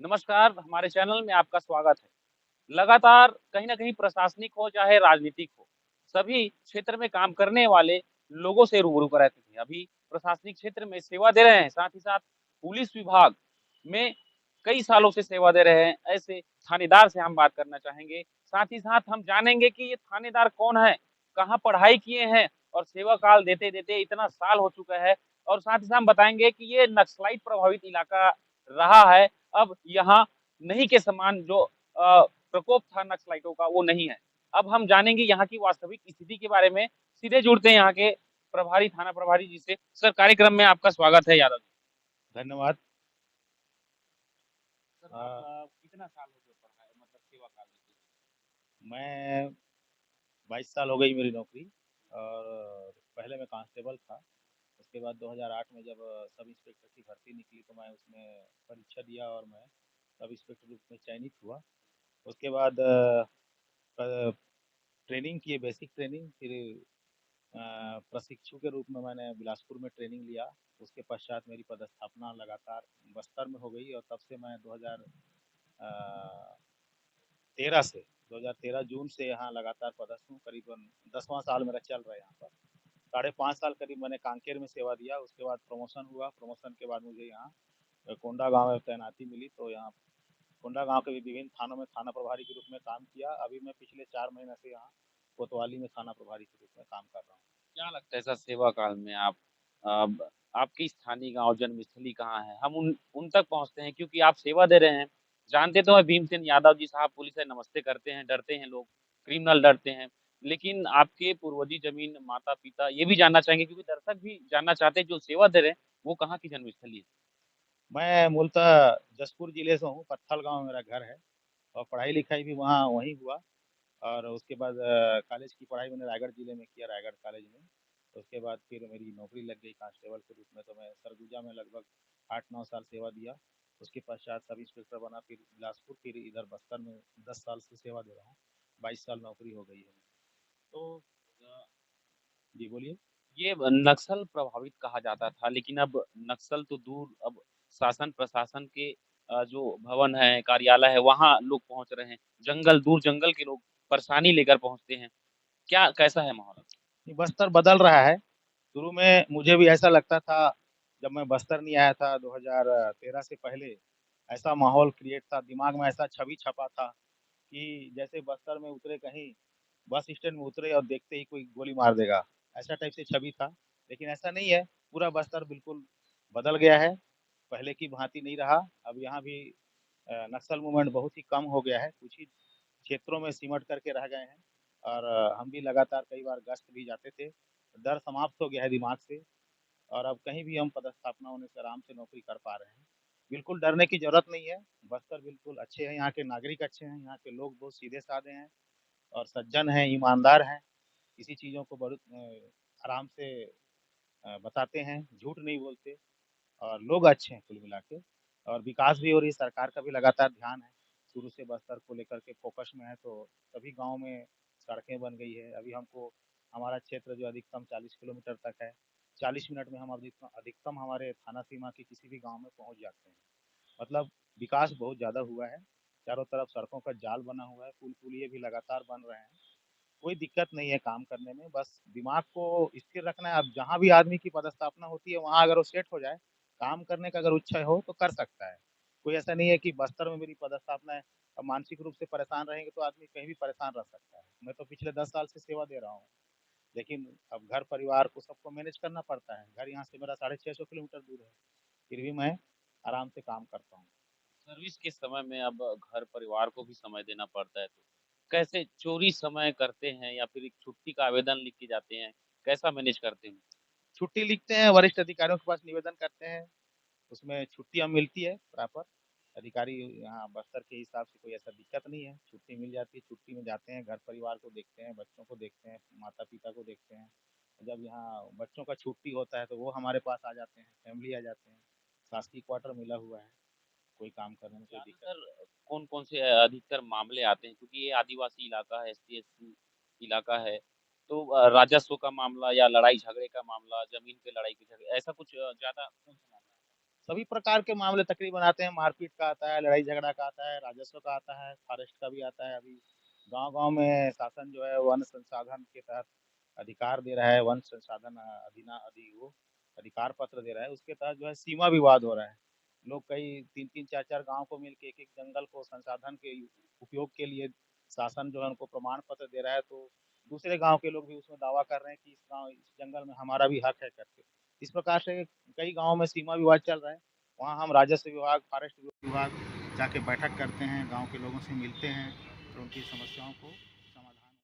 नमस्कार, हमारे चैनल में आपका स्वागत है। लगातार कहीं न कहीं प्रशासनिक हो चाहे राजनीतिक हो, सभी क्षेत्र में काम करने वाले लोगों से रूबरू कराते थे। अभी प्रशासनिक क्षेत्र में सेवा दे रहे हैं, साथ ही साथ पुलिस विभाग में कई सालों से सेवा दे रहे हैं। ऐसे थानेदार से हम बात करना चाहेंगे। साथ ही साथ हम जानेंगे कि ये थानेदार कौन है, कहाँ पढ़ाई किए हैं और सेवा काल देते-देते इतना साल हो चुका है और साथ ही साथ हम बताएँगे कि ये नक्सलाइट प्रभावित इलाका रहा है। अब यहाँ नहीं के समान जो प्रकोप था नक्सलाइटों का वो नहीं है। अब हम जानेंगे यहाँ की वास्तविक स्थिति के बारे में, सीधे जुड़ते हैं यहाँ के प्रभारी, थाना प्रभारी जी से। सर कार्यक्रम में आपका स्वागत है यादव जी। धन्यवाद। सर अ, आप कितना साल हो गए पढ़ाई मतलब सेवा काल में? मैं 22 साल हो गई मेरी नौकरी और पहले मैं कांस्टेबल था। उसके बाद 2008 में जब सब इंस्पेक्टर की भर्ती निकली तो मैं उसमें परीक्षा दिया और मैं सब इंस्पेक्टर रूप में चयनित हुआ। उसके बाद ट्रेनिंग किए, बेसिक ट्रेनिंग, फिर प्रशिक्षु के रूप में मैंने बिलासपुर में ट्रेनिंग लिया। उसके पश्चात मेरी पदस्थापना लगातार बस्तर में हो गई और तब से मैं 2013 से 2013 जून से यहाँ लगातार पदस्थ हूँ। करीबन 10वां साल मेरा चल रहा है यहाँ पर। 5.5 साल करीब मैंने कांकेर में सेवा दिया। उसके बाद प्रमोशन हुआ। प्रमोशन के बाद मुझे यहाँ कोंडा गांव में तैनाती मिली, तो यहाँ कोंडा गांव के भी विभिन्न थानों में थाना प्रभारी के रूप में काम किया। अभी मैं पिछले 4 महीने से यहाँ कोतवाली में थाना प्रभारी के रूप में काम कर रहा हूँ। क्या लगता है सर सेवा काल में आप आपकी स्थानीय गाँव जन्मस्थली कहाँ है? हम उन उन तक पहुँचते हैं क्योंकि आप सेवा दे रहे हैं। जानते तो हैं भीमसेन यादव जी साहब पुलिस है, नमस्ते करते हैं, डरते हैं लोग, क्रिमिनल डरते हैं। लेकिन आपके पूर्वजी ज़मीन, माता-पिता ये भी जानना चाहेंगे क्योंकि दर्शक भी जानना चाहते हैं जो सेवा दे रहे हैं, वो कहाँ की जन्मस्थली है? मैं मूलतः जसपुर जिले से हूँ। पत्थल गांव मेरा घर है और पढ़ाई लिखाई भी वहाँ वहीं हुआ। और उसके बाद कॉलेज की पढ़ाई मैंने रायगढ़ जिले में किया, रायगढ़ कॉलेज में। तो उसके बाद फिर मेरी नौकरी लग गई कांस्टेबल के रूप में, तो मैं सरगुजा में लगभग 8-9 साल सेवा दिया। उसके पश्चात सब इंस्पेक्टर बना, फिर बिलासपुर, फिर इधर बस्तर में 10 साल से सेवा दे रहा हूँ। 22 साल नौकरी हो गई है। तो अ, जी बोलिए। ये नक्सल प्रभावित कहा जाता था, लेकिन अब नक्सल तो दूर अब शासन प्रशासन के जो भवन है, कार्यालय है, वहाँ लोग पहुँच रहे हैं। जंगल दूर जंगल के लोग परेशानी लेकर पहुँचते हैं। क्या कैसा है माहौल अब? ये बस्तर बदल रहा है। शुरू में मुझे भी ऐसा लगता था, जब मैं बस्तर नहीं आया था 2013 से पहले, ऐसा माहौल क्रिएट था, दिमाग में ऐसा छवि छपा था कि जैसे बस्तर में उतरे, कहीं बस स्टैंड में उतरे और देखते ही कोई गोली मार देगा, ऐसा टाइप से छवि था। लेकिन ऐसा नहीं है। पूरा बस्तर बिल्कुल बदल गया है, पहले की भांति नहीं रहा। अब यहाँ भी नक्सल मूवमेंट बहुत ही कम हो गया है, कुछ ही क्षेत्रों में सिमट करके रह गए हैं। और हम भी लगातार कई बार गश्त भी जाते थे। डर समाप्त हो गया है दिमाग से और अब कहीं भी हम पदस्थापना होने से आराम से नौकरी कर पा रहे हैं। बिल्कुल डरने की ज़रूरत नहीं है। बस्तर बिल्कुल अच्छे हैं, यहाँ के नागरिक अच्छे हैं, यहाँ के लोग बहुत सीधे-साधे हैं और सज्जन हैं, ईमानदार हैं। किसी चीज़ों को बहुत आराम से बताते हैं, झूठ नहीं बोलते और लोग अच्छे हैं कुल मिला के। और विकास भी हो रही है, सरकार का भी लगातार ध्यान है। शुरू से बस्तर को लेकर के फ़ोकस में है, तो सभी गाँव में सड़कें बन गई है। अभी हमको हमारा क्षेत्र जो अधिकतम 40 किलोमीटर तक है, 40 मिनट में हम अधिकतम अधिकतम हमारे थाना सीमा के किसी भी गाँव में पहुँच जाते हैं। मतलब विकास बहुत ज़्यादा हुआ है। चारों तरफ सड़कों का जाल बना हुआ है, पुल-पुलिये भी लगातार बन रहे हैं। कोई दिक्कत नहीं है काम करने में, बस दिमाग को स्थिर रखना है। अब जहाँ भी आदमी की पदस्थापना होती है, वहाँ अगर वो सेट हो जाए, काम करने का अगर इच्छा हो तो कर सकता है। कोई ऐसा नहीं है कि बस्तर में मेरी पदस्थापना है, अब मानसिक रूप से परेशान रहेंगे तो आदमी कहीं भी परेशान रह सकता है। मैं तो पिछले 10 साल से सेवा दे रहा हूँ, लेकिन अब घर परिवार को सबको मैनेज करना पड़ता है। घर यहाँ से मेरा 650 किलोमीटर दूर है, फिर भी मैं आराम से काम करता हूँ। सर्विस के समय में अब घर परिवार को भी समय देना पड़ता है, तो कैसे चोरी समय करते हैं या फिर एक छुट्टी का आवेदन लिख के जाते हैं? कैसा मैनेज करते हैं? छुट्टी लिखते हैं, वरिष्ठ अधिकारियों के पास निवेदन करते हैं, उसमें छुट्टियाँ मिलती है प्रॉपर। अधिकारी यहाँ बस्तर के हिसाब से कोई ऐसा दिक्कत नहीं है, छुट्टी मिल जाती है। छुट्टी में जाते हैं, घर परिवार को देखते हैं, बच्चों को देखते हैं, माता-पिता को देखते हैं। जब यहाँ बच्चों का छुट्टी होता है तो वो हमारे पास आ जाते हैं, फैमिली आ जाते हैं। शासकीय क्वार्टर मिला हुआ है, कोई काम करने में कोई दिक्कत ज़्यादातर नहीं। कौन-कौन से अधिकतर मामले आते हैं? क्योंकि ये आदिवासी इलाका है, एसटी-एससी इलाका है, तो राजस्व का मामला या लड़ाई झगड़े का मामला, ज़मीन पे लड़ाई के झगड़े, ऐसा कुछ ज़्यादा कौन-सा मामला है? सभी प्रकार के मामले तकरीबन आते हैं, मारपीट का आता है, लड़ाई-झगड़ा का आता है, राजस्व का आता है, फॉरेस्ट का भी आता है। अभी गाँव-गाँव में शासन जो है वन संसाधन के तहत अधिकार दे रहा है, वन संसाधन अधिकार पत्र दे रहा है, उसके तहत जो है सीमा विवाद हो रहा है। लोग कई 3-3 4-4 गाँव को मिलके एक-एक जंगल को संसाधन के उपयोग के लिए शासन जो है उनको प्रमाण पत्र दे रहा है, तो दूसरे गाँव के लोग भी उसमें दावा कर रहे हैं कि इस जंगल में हमारा भी हक है करके। इस प्रकार से कई गाँव में सीमा विवाद चल रहा है। वहाँ हम राजस्व विभाग, फॉरेस्ट विभाग जाके बैठक करते हैं, गाँव के लोगों से मिलते हैं और उनकी समस्याओं को